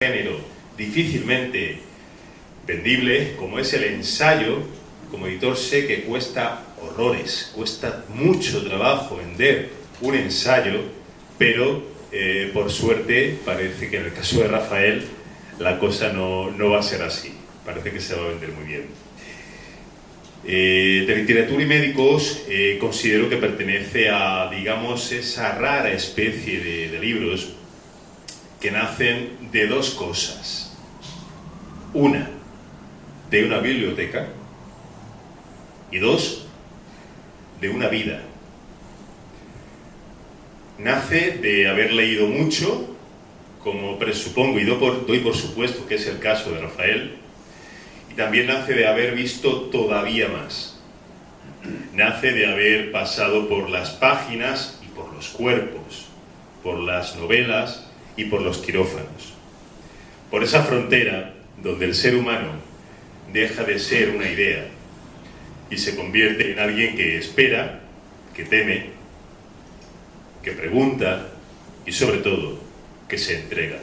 género difícilmente vendible, como es el ensayo. Como editor sé que cuesta horrores, cuesta mucho trabajo vender un ensayo, pero por suerte parece que en el caso de Rafael la cosa no va a ser así, parece que se va a vender muy bien. De literatura y médicos considero que pertenece a, digamos, esa rara especie de libros que nacen de dos cosas. Una, de una biblioteca, y dos, de una vida. Nace de haber leído mucho, como presupongo y doy por supuesto que es el caso de Rafael, y también nace de haber visto todavía más. Nace de haber pasado por las páginas y por los cuerpos, por las novelas y por los quirófanos. Por esa frontera donde el ser humano deja de ser una idea y se convierte en alguien que espera, que teme, que pregunta y sobre todo que se entrega.